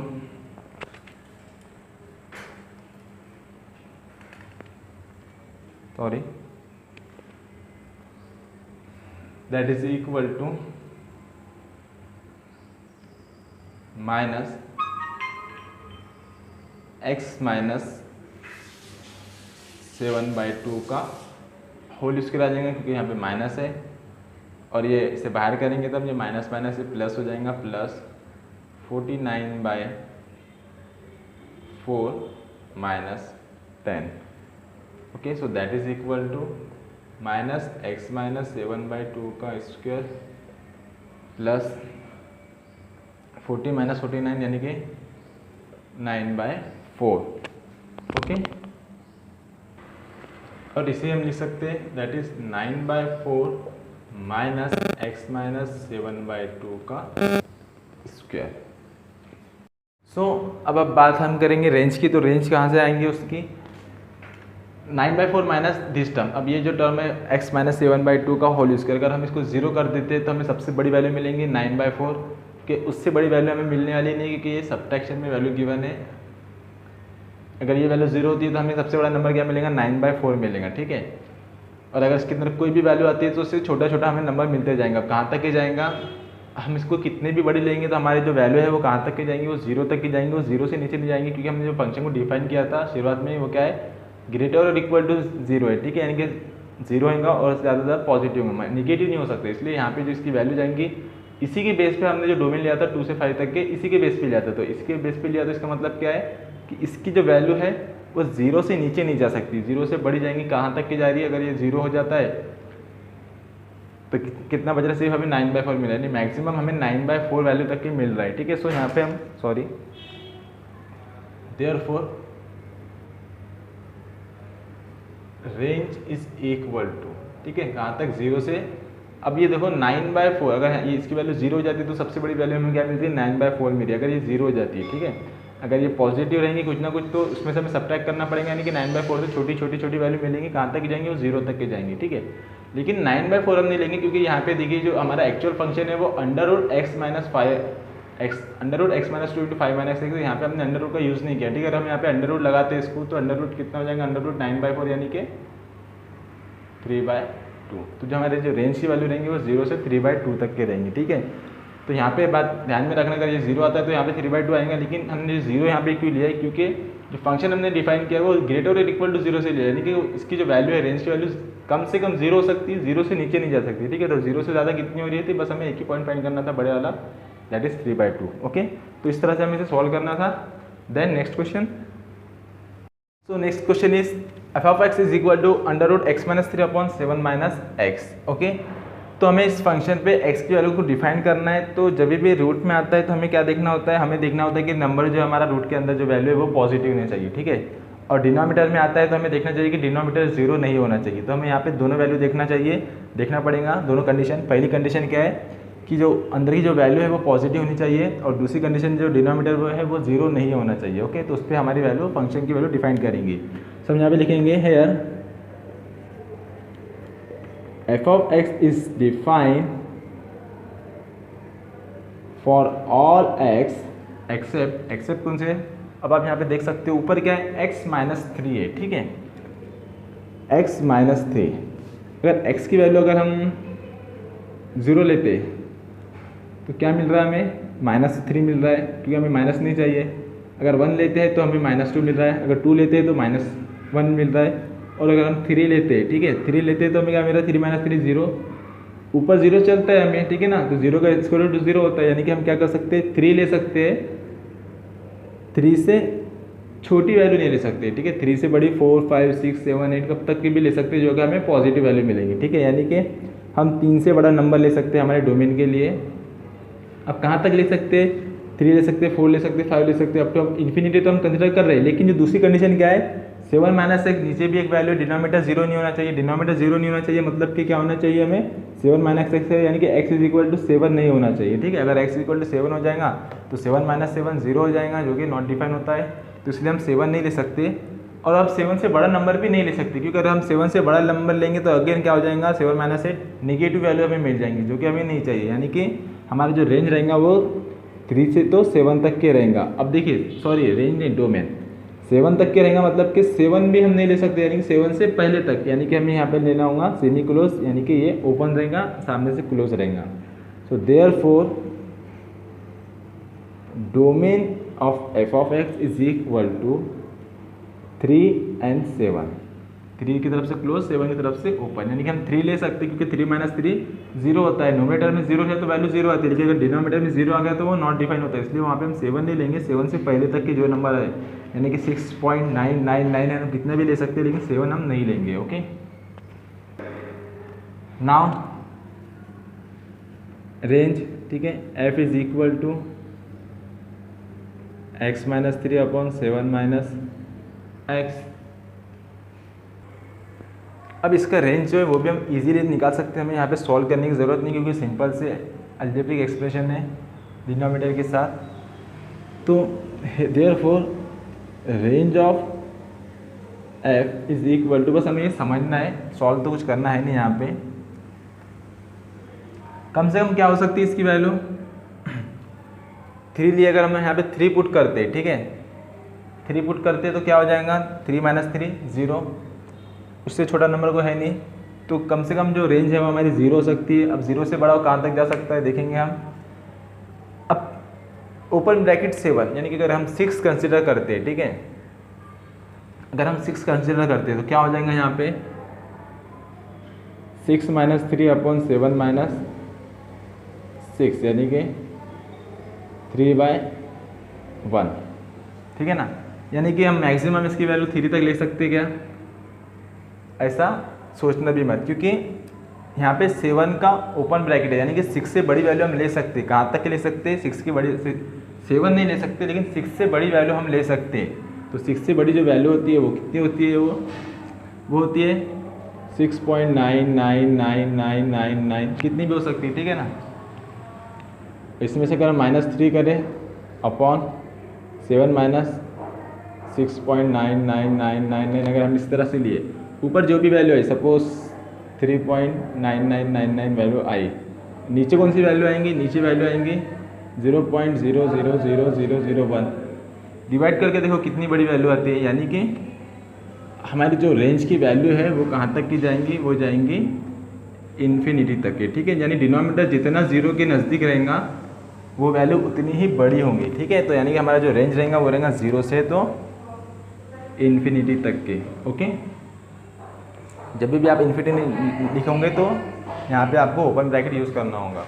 that is equal to minus x minus 7/2 का होल स्क्वायर आ जाएगा, क्योंकि यहाँ पे माइनस है और ये इसे बाहर करेंगे तब ये माइनस माइनस से प्लस हो जाएगा, plus 49/4 minus 10। Okay, so that is equal to minus x - 7/2 का स्क्वायर प्लस 40 - 49 यानी कि 9/4। ओके, और इसे हम लिख सकते हैं दैट इज 9/4 माइनस x - 7/2 का स्क्वायर। सो अब बात हम करेंगे रेंज की। तो रेंज कहाँ से आएंगे उसकी, 9/4 माइनस दिस टर्म। अब ये जो टर्म है x - 7/2 का होल स्क्वायर, अगर हम इसको 0 कर देते हैं तो हमें सबसे बड़ी वैल्यू मिलेंगी 9/4 के, उससे बड़ी वैल्यू हमें मिलने वाली नहीं, क्योंकि ये सब्ट्रैक्शन में वैल्यू गिवन है। अगर ये वैल्यू 0 होती है तो हमें सबसे बड़ा नंबर क्या मिलेगा, 9/4 मिलेगा, ठीक है। और अगर इसके अंदर कोई भी वैल्यू आती है तो उससे छोटा छोटा हमें नंबर मिलते जाएंगे। अब कहाँ तक ही जाएगा, हम इसको कितने भी बड़ी लेंगे तो हमारी जो वैल्यू है वो कहाँ तक की जाएंगी, वो 0 तक की जाएंगी, वो 0 से नीचे नहीं जाएंगे, क्योंकि हमने जो फंक्शन को डिफाइन किया था शुरुआत में वो क्या है, ग्रेटर और इक्वल टू 0 है, ठीक है। यानी कि 0 होगा और ज़्यादा पॉजिटिव होगा, निगेटिव नहीं हो सकते। इसलिए यहाँ पे जो इसकी वैल्यू जाएंगी इसी के बेस पे हमने जो डोमेन लिया था 2 से 5 तक के, इसी के बेस पे लिया था। तो इसके बेस पे लिया तो इसका मतलब क्या है कि इसकी जो वैल्यू है वो 0 से नीचे नहीं जा सकती, 0 से बढ़ी जाएंगी। कहाँ तक की जा रही है, अगर ये 0 हो जाता है तो कितना बच रहा है, सिर्फ हमें 9/4 मिला है, नहीं मैक्सिमम हमें 9/4 वैल्यू तक की मिल रहा है, ठीक है। सो यहाँ पे हम therefore range is equal to, ठीक है, कहाँ तक 0 से। अब ये देखो 9/4, अगर ये इसकी वैल्यू 0 हो जाती है तो सबसे बड़ी वैल्यू हमें क्या मिलती है, 9/4 मिली। अगर ये 0 हो जाती है, ठीक है, अगर ये पॉजिटिव रहेंगी कुछ ना कुछ तो उसमें से हमें सब्ट्रैक्ट करना पड़ेगा, यानी कि 9/4 से छोटी छोटी छोटी वैल्यू मिलेंगी, कहाँ तक जाएंगी, वो 0 तक के जाएंगी, ठीक है। लेकिन 9/4 हम नहीं लेंगे, क्योंकि यहाँ पे देखिए जो हमारा एक्चुअल फंक्शन है वो √x - 2 × 5 - 6, तो यहाँ पे हमने अंडर रूट का यूज़ नहीं किया, ठीक है। अगर हम यहाँ पे अंडर रूट लगाते हैं इसको तो अंडर रूट कितना हो जाएगा, अंडर रूट 9/4 यानी कि 3/2। तो जो हमारे जो रेंज की वैल्यू रहेंगी वो 0 से 3/2 तक के रहेंगी, ठीक है। तो यहाँ पे बात ध्यान में रखना, अगर ये 0 आता है तो यहाँ पे 3/2 आएगा, लेकिन हमने 0 यहाँ पे क्यों लिया है, क्योंकि जो फंक्शन हमने डिफाइन किया है वो ग्रेटर और इक्वल टू 0 से लिया है, यानी कि इसकी जो वैल्यू है, रेंज की वैल्यू कम से कम 0 हो सकती है, 0 से नीचे नहीं जा सकती, ठीक है। तो 0 से ज़्यादा कितनी हो रही थी, बस हमें एक ही पॉइंट फाइंड करना था, बड़े वाला, दैट इज 3/2। ओके, तो इस तरह से हमें इसे सॉल्व करना था। Then next question, so next question is f(x) is equal to √x - 3/7 - x। ओके, तो हमें इस फंक्शन पे x की वैल्यू को डिफाइन करना है। तो जब भी रूट में आता है तो हमें क्या देखना होता है, हमें देखना होता है कि नंबर जो हमारा रूट के अंदर जो वैल्यू है वो पॉजिटिव होनी चाहिए, ठीक है। और डिनोमिनेटर में आता है तो हमें देखना चाहिए कि डिनोमिनेटर 0 नहीं होना चाहिए। तो हमें यहाँ पे दोनों वैल्यू देखना पड़ेगा, दोनों कंडीशन। पहली कंडीशन क्या है कि जो अंदर की जो वैल्यू है वो पॉजिटिव होनी चाहिए, और दूसरी कंडीशन जो डिनोमिनेटर वो है वो 0 नहीं होना चाहिए। ओके, तो उस पर हमारी वैल्यू, फंक्शन की वैल्यू डिफाइन करेंगे। सब यहाँ पे लिखेंगे here f(x) is defined for all x except कौन से। अब आप यहाँ पे देख सकते हो ऊपर क्या है, x - 3 है, ठीक है, x - 3। अगर x की वैल्यू अगर हम 0 लेते तो क्या मिल रहा है हमें, -3 मिल रहा है, क्योंकि हमें माइनस नहीं चाहिए। अगर 1 लेते हैं तो हमें -2 मिल रहा है, अगर 2 लेते हैं तो -1 मिल रहा है, और अगर हम 3 लेते हैं, ठीक है, 3 लेते हैं तो हमें क्या मेरा 3 माइनस 3 0, ऊपर 0 चलता है हमें, ठीक है ना, तो 0 का स्क्वायर रूट 0 होता है, यानी कि हम क्या कर सकते हैं 3 ले सकते हैं, 3 से छोटी वैल्यू नहीं ले सकते, ठीक है, 3 से बड़ी 4 5 6 7 8 कब तक की भी ले सकते हैं, जो कि हमें पॉजिटिव वैल्यू मिलेगी, ठीक है, यानी कि हम 3 से बड़ा नंबर ले सकते हैं हमारे डोमेन के लिए। अब कहाँ तक ले सकते हैं, 3 ले सकते हैं, 4 ले सकते हैं, 5 ले सकते हैं, अब तो हम इन्फिनिटी तो हम कंसिडर कर रहे हैं, लेकिन जो दूसरी कंडीशन क्या है 7 माइनस एक नीचे भी एक वैल्यू, डिनोमीटर 0 नहीं होना चाहिए, डिनोमीटर 0 नहीं होना चाहिए, मतलब कि क्या होना चाहिए हमें 7 माइनस एक्स है, यानी कि x इज इक्वल टू 7 नहीं होना चाहिए, ठीक है, अगर x इक्वल टू 7 हो जाएगा तो 7 माइनस 7 0 हो जाएगा, जो कि नॉट डिफाइन होता है, तो इसलिए हम 7 नहीं ले सकते, और अब 7 से बड़ा नंबर भी नहीं ले सकते, क्योंकि अगर हम 7 से बड़ा नंबर लेंगे तो अगेन क्या हो जाएगा 7 माइनस 8 निगेटिव वैल्यू हमें मिल जाएंगी, जो कि हमें नहीं चाहिए, यानी कि हमारा जो रेंज रहेगा वो 3 से तो 7 तक के रहेगा। अब देखिए सॉरी रेंज नहीं डोमेन 7 तक के रहेगा, मतलब कि 7 भी हम नहीं ले सकते, यानी कि 7 से पहले तक, यानी कि हमें यहाँ पे लेना होगा सेमी क्लोज, यानी कि ये ओपन रहेगा सामने से क्लोज रहेगा। So therefore domain of F of X is equal to 3 and 7, 3 की तरफ से क्लोज 7 की तरफ से ओपन, यानी कि हम 3 ले सकते हैं, क्योंकि 3 माइनस 3 0 होता है, नोमीटर में 0 है तो वैल्यू 0 आती है, लेकिन अगर डिनोमीटर में 0 आ गया तो वो नॉट डिफाइन होता है, इसलिए वहाँ पे हम 7 नहीं लेंगे, 7 से पहले तक के जो नंबर है, यानी कि 6.999 है, हम कितने भी ले सकते हैं, लेकिन 7 हम नहीं लेंगे। ओके, नाउ रेंज, ठीक है, F is equal to X minus 3 upon 7 minus X. अब इसका रेंज जो है वो भी हम इजीली निकाल सकते हैं, हमें यहाँ पे सॉल्व करने की ज़रूरत नहीं, क्योंकि सिंपल से अलजेब्रिक एक्सप्रेशन है डिनोमिनेटर के साथ। तो therefore range of F is equal to, बस हमें ये समझना है, सॉल्व तो कुछ करना है नहीं यहाँ पे, कम से कम क्या हो सकती है इसकी वैल्यू 3 लिए, अगर हम यहाँ पे 3 पुट करते, ठीक है, 3 पुट करते तो क्या हो जाएगा 3 माइनस 3 0, उससे छोटा नंबर को है नहीं, तो कम से कम जो रेंज है वो हमारी 0 हो सकती है। अब 0 से बड़ा वो कहाँ तक जा सकता है देखेंगे हम। अब ओपन ब्रैकेट 7, यानी कि अगर हम 6 कंसिडर करते हैं, ठीक है, अगर हम 6 कंसिडर करते हैं तो क्या हो जाएगा यहाँ पे 6 माइनस 3 अपॉन 7 माइनस 6, यानी कि 3/1, ठीक है ना, यानी कि हम मैक्सिमम इसकी वैल्यू 3 तक ले सकते हैं क्या, ऐसा सोचना भी मत, क्योंकि यहाँ पे 7 का ओपन ब्रैकेट है, यानी कि 6 से बड़ी वैल्यू हम ले सकते हैं, कहाँ तक के ले सकते हैं 6 की बड़ी, 7 नहीं ले सकते, लेकिन 6 से बड़ी वैल्यू हम ले सकते हैं। तो 6 से बड़ी जो वैल्यू होती है वो कितनी होती है, वो होती है 6.99999, कितनी भी हो सकती है, ठीक है ना। इसमें से अगर हम -3 करें अपॉन 7 माइनस 6.99999, अगर हम इस तरह से लिए, ऊपर जो भी वैल्यू है सपोज 3.9999 वैल्यू आई, नीचे कौन सी वैल्यू आएंगी, नीचे वैल्यू आएंगी 0.000001, डिवाइड करके देखो कितनी बड़ी वैल्यू आती है, यानी कि हमारी जो रेंज की वैल्यू है वो कहाँ तक की जाएंगी, वो जाएंगी इन्फिनिटी तक के, ठीक है, यानी डिनोमिनेटर जितना 0 के नज़दीक रहेगा वो वैल्यू उतनी ही बड़ी होंगी, ठीक है, तो यानी कि हमारा जो रेंज रहेगा वो रहेगा 0 से तो इन्फिनिटी तक के। ओके, जब भी आप इन्फिनिटी लिखोगे तो यहाँ पे आपको ओपन ब्रैकेट यूज़ करना होगा।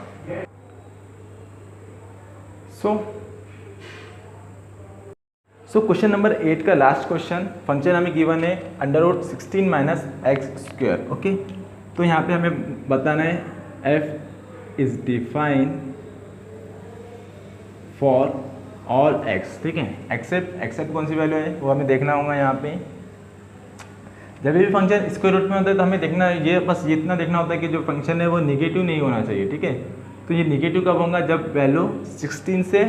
सो क्वेश्चन नंबर 8 का लास्ट क्वेश्चन, फंक्शन हमें गिवन है √16 माइनस एक्स स्क्वायर। ओके, तो यहाँ पे हमें बताना है f is define for all x, ठीक है, एक्सेप्ट कौन सी वैल्यू है वो हमें देखना होगा। यहाँ पे जब भी फंक्शन स्क्वायर रूट में होता है तो हमें देखना ये बस इतना देखना होता है कि जो फंक्शन है वो निगेटिव नहीं होना चाहिए, ठीक है, तो ये निगेटिव कब होगा, जब वैल्यू 16 से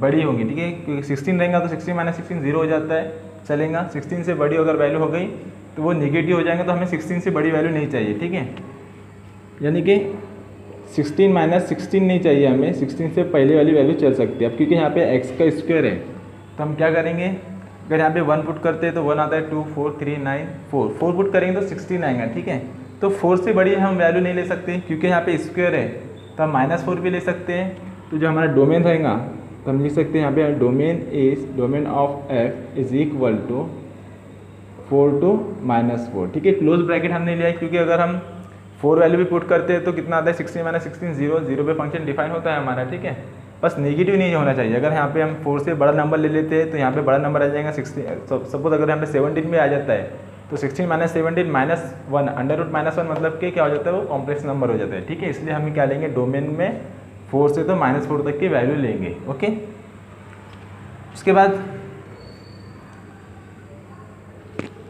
बड़ी होगी, ठीक है, क्योंकि 16 रहेगा तो 16 माइनस 16 0 हो जाता है, चलेगा, 16 से बड़ी अगर वैल्यू हो गई तो वो निगेटिव हो जाएगा, तो हमें 16 से बड़ी वैल्यू नहीं चाहिए, ठीक है, यानी कि 16 माइनस 16 नहीं चाहिए हमें, 16 से पहले वाली वैल्यू चल सकती है। अब क्योंकि यहाँ पे x का स्क्वायर है तो हम क्या करेंगे, अगर यहाँ पे 1 पुट करते हैं तो 1 आता है, 2 4 3 9 4 पुट करेंगे तो 16 आएगा, ठीक है, तो 4 से बड़ी हम वैल्यू नहीं ले सकते क्योंकि यहाँ पे स्क्वायर है, तो हम -4 भी ले सकते हैं। तो जो हमारा डोमेन रहेगा तो हम लिख सकते हैं यहाँ पे domain of f is equal to 4 to -4, ठीक है। क्लोज ब्रैकेट हमने लिया है क्योंकि अगर हम 4 वैल्यू भी पुट करते हैं तो कितना आता है 16 - 16 0, 0 पे फंक्शन डिफाइन होता है हमारा, ठीक है। बस नेगेटिव नहीं होना चाहिए। अगर यहाँ पे हम 4 से बड़ा नंबर ले लेते हैं तो यहाँ पे बड़ा नंबर आ जाएगा 16। सपोज अगर यहाँ पे 17 भी आ जाता है तो 16 - 17 -1 √-1 मतलब कि क्या हो जाता है, वो कॉम्प्लेक्स नंबर हो जाता है, ठीक है। इसलिए हम क्या लेंगे डोमेन में 4 से तो -4 तक की वैल्यू लेंगे, ओके। उसके बाद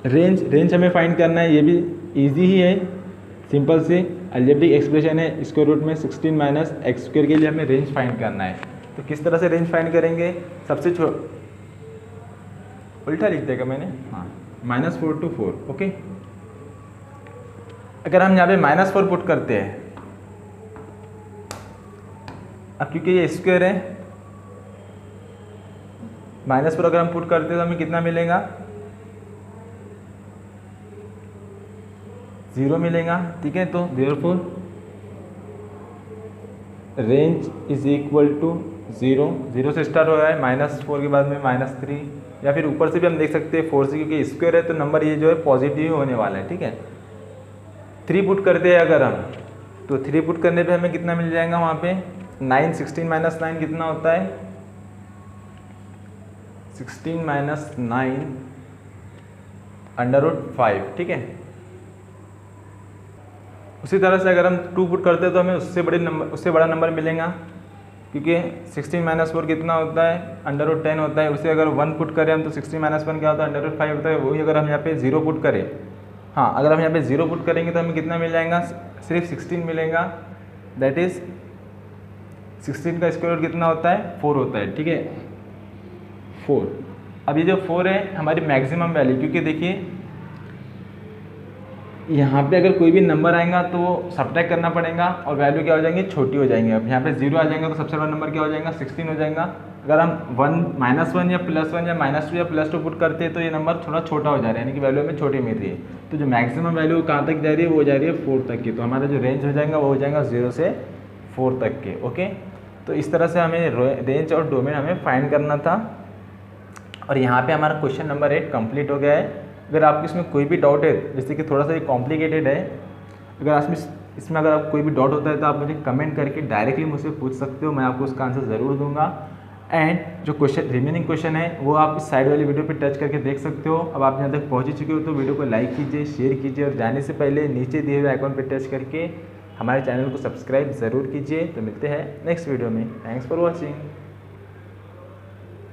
रेंज हमें फाइंड करना है, ये भी इजी ही है, सिंपल से अलजेब्रिक एक्सप्रेशन है। स्क्वायर रूट में 16 - x² के लिए हमें रेंज फाइंड करना है। तो किस तरह से रेंज फाइंड करेंगे, सबसे उल्टा लिख देगा मैंने, हाँ, -4 to 4, ओके। अगर हम यहाँ पे -4 पुट करते हैं, अब क्योंकि ये स्क्वायर है, -4 अगर हम पुट करते हैं तो हमें कितना मिलेगा, 0 मिलेगा, ठीक है। तो therefore range is equal to 0 से स्टार्ट हो रहा है, -4 के बाद में -3, या फिर ऊपर से भी हम देख सकते हैं 4 से, क्योंकि स्क्वायर है तो नंबर ये जो है पॉजिटिव होने वाला है, ठीक है। 3 पुट करते हैं अगर हम, तो 3 पुट करने पे हमें कितना मिल जाएगा वहाँ पे 9, 16 - 9 कितना होता है 16 - 9 √5, ठीक है। उसी तरह से अगर हम 2 पुट करते हैं तो हमें उससे बड़ा नंबर मिलेगा, क्योंकि 16 - 4 कितना होता है √10 होता है। उसे अगर 1 पुट करें हम तो 16 - 1 क्या होता है √5 होता है। वही अगर हम यहाँ पे 0 पुट करें, हाँ, अगर हम यहाँ पे 0 पुट करेंगे तो हमें कितना मिल जाएगा, सिर्फ 16 मिलेगा। दैट इज़ 16 का स्क्वायर रूट कितना होता है 4 होता है, ठीक है, 4। अब ये जो 4 है हमारी मैक्सिमम वैल्यू, क्योंकि देखिए यहाँ पे अगर कोई भी नंबर आएगा तो वो सब्ट्रैक्ट करना पड़ेगा और वैल्यू क्या हो जाएंगी, छोटी हो जाएंगी। अब यहाँ पे 0 आ जाएगा तो सबसे बड़ा नंबर क्या हो जाएगा 16 हो जाएगा। अगर हम -1 या +1 या -2 या +2 पुट करते हैं तो ये नंबर थोड़ा छोटा हो जा रहा है, यानी कि वैल्यू हमें छोटी मिल रही है। तो जो मैक्सिमम वैल्यू कहाँ तक जा रही है, वो जा रही है 4 तक की। तो हमारा जो रेंज हो जाएगा वो हो जाएगा 0 से 4 तक के, ओके। तो इस तरह से हमें रेंज और डोमेन हमें फाइंड करना था। और यहाँ पे हमारा क्वेश्चन नंबर 8 कंप्लीट हो गया है। अगर आपको इसमें कोई भी डाउट है, जैसे कि थोड़ा सा ये कॉम्प्लिकेटेड है, अगर आप इसमें अगर आपको कोई भी डाउट होता है तो आप मुझे कमेंट करके डायरेक्टली मुझसे पूछ सकते हो, मैं आपको उसका आंसर ज़रूर दूंगा। एंड जो रिमेनिंग क्वेश्चन है वो आप इस साइड वाली वीडियो पे टच करके देख सकते हो। अब आप यहाँ तक पहुँच चुके हो तो वीडियो को लाइक कीजिए, शेयर कीजिए, और जाने से पहले नीचे दिए हुए आइकॉन पर टच करके हमारे चैनल को सब्सक्राइब ज़रूर कीजिए। तो मिलते हैं नेक्स्ट वीडियो में। Thanks for watching.